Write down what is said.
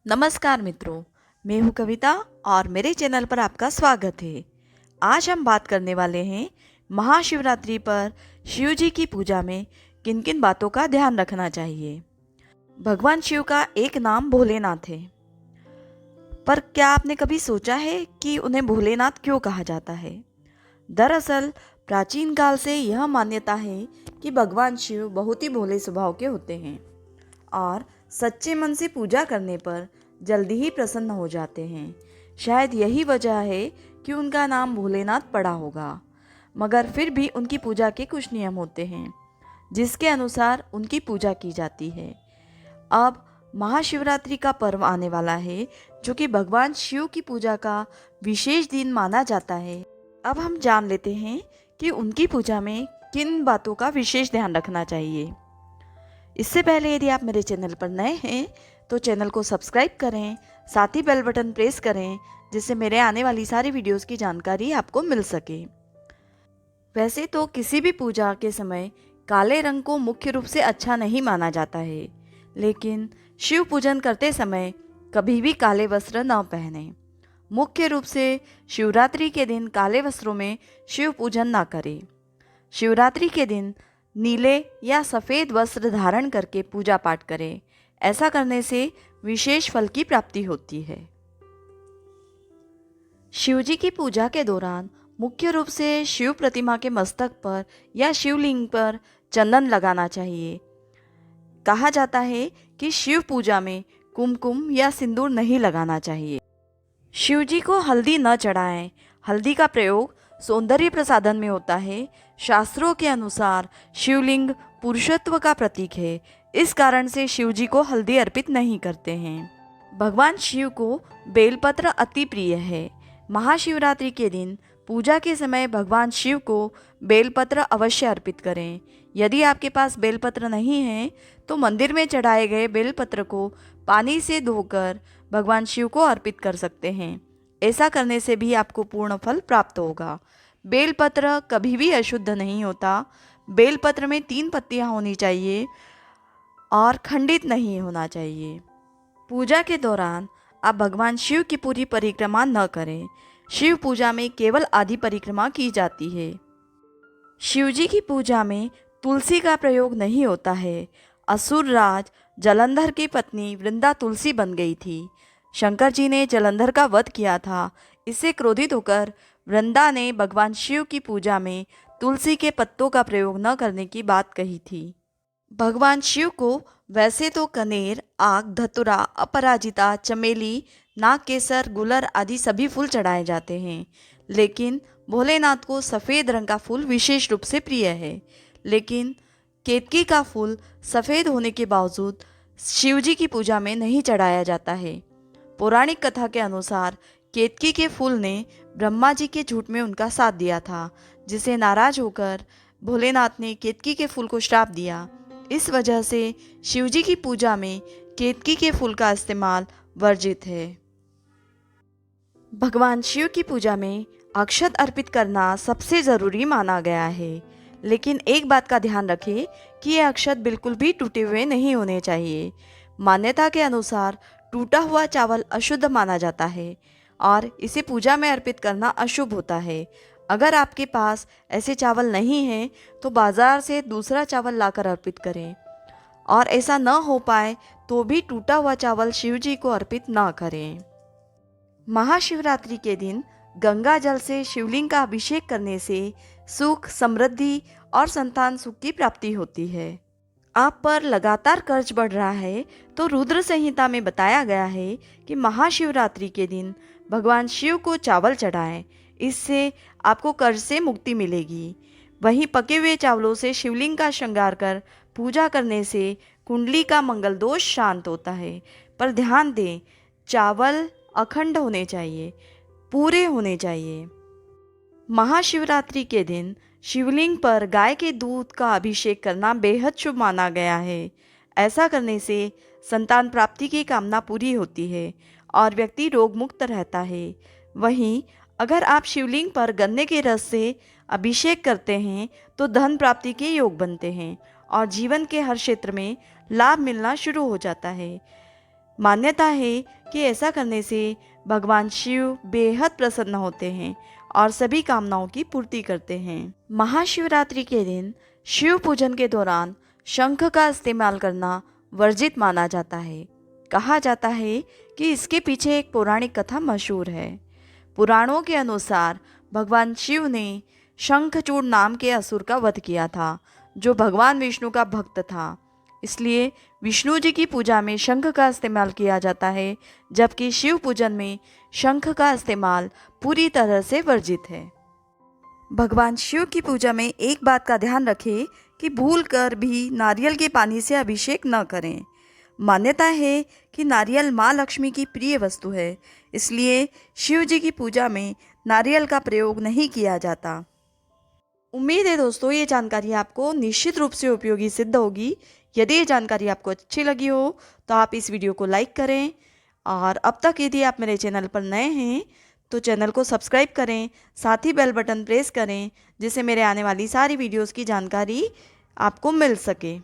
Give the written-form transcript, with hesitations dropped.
नमस्कार मित्रों, मैं हूँ कविता और मेरे चैनल पर आपका स्वागत है। आज हम बात करने वाले हैं महाशिवरात्रि पर शिव जी की पूजा में किन किन बातों का ध्यान रखना चाहिए। भगवान शिव का एक नाम भोलेनाथ है, पर क्या आपने कभी सोचा है कि उन्हें भोलेनाथ क्यों कहा जाता है? दरअसल प्राचीन काल से यह मान्यता है कि भगवान शिव बहुत ही भोले स्वभाव के होते हैं और सच्चे मन से पूजा करने पर जल्दी ही प्रसन्न हो जाते हैं। शायद यही वजह है कि उनका नाम भोलेनाथ पड़ा होगा। मगर फिर भी उनकी पूजा के कुछ नियम होते हैं जिसके अनुसार उनकी पूजा की जाती है। अब महाशिवरात्रि का पर्व आने वाला है, जो कि भगवान शिव की पूजा का विशेष दिन माना जाता है। अब हम जान लेते हैं कि उनकी पूजा में किन बातों का विशेष ध्यान रखना चाहिए। इससे पहले यदि आप मेरे चैनल पर नए हैं तो चैनल को सब्सक्राइब करें, साथ ही बेल बटन प्रेस करें, जिससे मेरे आने वाली सारी वीडियोस की जानकारी आपको मिल सके। वैसे तो किसी भी पूजा के समय काले रंग को मुख्य रूप से अच्छा नहीं माना जाता है, लेकिन शिव पूजन करते समय कभी भी काले वस्त्र न पहने। मुख्य रूप से शिवरात्रि के दिन काले वस्त्रों में शिव पूजन ना करें। शिवरात्रि के दिन नीले या सफ़ेद वस्त्र धारण करके पूजा पाठ करें। ऐसा करने से विशेष फल की प्राप्ति होती है। शिवजी की पूजा के दौरान मुख्य रूप से शिव प्रतिमा के मस्तक पर या शिवलिंग पर चंदन लगाना चाहिए। कहा जाता है कि शिव पूजा में कुमकुम या सिंदूर नहीं लगाना चाहिए। शिवजी को हल्दी न चढ़ाएं। हल्दी का प्रयोग सौंदर्य प्रसाधन में होता है। शास्त्रों के अनुसार शिवलिंग पुरुषत्व का प्रतीक है, इस कारण से शिवजी को हल्दी अर्पित नहीं करते हैं। भगवान शिव को बेलपत्र अति प्रिय है। महाशिवरात्रि के दिन पूजा के समय भगवान शिव को बेलपत्र अवश्य अर्पित करें। यदि आपके पास बेलपत्र नहीं है तो मंदिर में चढ़ाए गए बेलपत्र को पानी से धोकर भगवान शिव को अर्पित कर सकते हैं। ऐसा करने से भी आपको पूर्ण फल प्राप्त होगा। बेलपत्र कभी भी अशुद्ध नहीं होता। बेलपत्र में 3 पत्तियां होनी चाहिए और खंडित नहीं होना चाहिए। पूजा के दौरान आप भगवान शिव की पूरी परिक्रमा न करें। शिव पूजा में केवल आधी परिक्रमा की जाती है। शिवजी की पूजा में तुलसी का प्रयोग नहीं होता है। असुर राज जलंधर की पत्नी वृंदा तुलसी बन गई थी। शंकर जी ने जलंधर का वध किया था। इससे क्रोधित होकर वृंदा ने भगवान शिव की पूजा में तुलसी के पत्तों का प्रयोग न करने की बात कही थी। भगवान शिव को वैसे तो कनेर, आक, धतुरा, अपराजिता, चमेली, नागकेसर, गुलर आदि सभी फूल चढ़ाए जाते हैं, लेकिन भोलेनाथ को सफ़ेद रंग का फूल विशेष रूप से प्रिय है। लेकिन केतकी का फूल सफ़ेद होने के बावजूद शिवजी की पूजा में नहीं चढ़ाया जाता है। पौराणिक कथा के अनुसार केतकी के फूल ने ब्रह्मा जी के झूठ में उनका साथ दिया था, जिसे नाराज होकर भोलेनाथ ने केतकी के फूल को श्राप दिया। इस वजह से शिवजी की पूजा में केतकी के फूल का इस्तेमाल वर्जित है। भगवान शिव की पूजा में अक्षत अर्पित करना सबसे ज़रूरी माना गया है, लेकिन एक बात का ध्यान रखें कि ये अक्षत बिल्कुल भी टूटे हुए नहीं होने चाहिए। मान्यता के अनुसार टूटा हुआ चावल अशुद्ध माना जाता है और इसे पूजा में अर्पित करना अशुभ होता है। अगर आपके पास ऐसे चावल नहीं हैं तो बाज़ार से दूसरा चावल लाकर अर्पित करें, और ऐसा न हो पाए तो भी टूटा हुआ चावल शिव जी को अर्पित ना करें। महाशिवरात्रि के दिन गंगा जल से शिवलिंग का अभिषेक करने से सुख, समृद्धि और संतान सुख की प्राप्ति होती है। आप पर लगातार कर्ज बढ़ रहा है तो रुद्र संहिता में बताया गया है कि महाशिवरात्रि के दिन भगवान शिव को चावल चढ़ाएं। इससे आपको कर्ज से मुक्ति मिलेगी। वहीं पके हुए चावलों से शिवलिंग का श्रृंगार कर पूजा करने से कुंडली का मंगल दोष शांत होता है। पर ध्यान दें, चावल अखंड होने चाहिए, पूरे होने चाहिए। महाशिवरात्रि के दिन शिवलिंग पर गाय के दूध का अभिषेक करना बेहद शुभ माना गया है। ऐसा करने से संतान प्राप्ति की कामना पूरी होती है और व्यक्ति रोग मुक्त रहता है। वहीं अगर आप शिवलिंग पर गन्ने के रस से अभिषेक करते हैं तो धन प्राप्ति के योग बनते हैं और जीवन के हर क्षेत्र में लाभ मिलना शुरू हो जाता है। मान्यता है कि ऐसा करने से भगवान शिव बेहद प्रसन्न होते हैं और सभी कामनाओं की पूर्ति करते हैं। महाशिवरात्रि के दिन शिव पूजन के दौरान शंख का इस्तेमाल करना वर्जित माना जाता है। कहा जाता है कि इसके पीछे एक पौराणिक कथा मशहूर है। पुराणों के अनुसार भगवान शिव ने शंखचूड़ नाम के असुर का वध किया था, जो भगवान विष्णु का भक्त था। इसलिए विष्णु जी की पूजा में शंख का इस्तेमाल किया जाता है, जबकि शिव पूजन में शंख का इस्तेमाल पूरी तरह से वर्जित है। भगवान शिव की पूजा में एक बात का ध्यान रखें कि भूल कर भी नारियल के पानी से अभिषेक न करें। मान्यता है कि नारियल माँ लक्ष्मी की प्रिय वस्तु है, इसलिए शिव जी की पूजा में नारियल का प्रयोग नहीं किया जाता। उम्मीद है दोस्तों ये जानकारी आपको निश्चित रूप से उपयोगी सिद्ध होगी। यदि ये जानकारी आपको अच्छी लगी हो तो आप इस वीडियो को लाइक करें, और अब तक यदि आप मेरे चैनल पर नए हैं तो चैनल को सब्सक्राइब करें, साथ ही बेल बटन प्रेस करें, जिससे मेरे आने वाली सारी वीडियोस की जानकारी आपको मिल सके।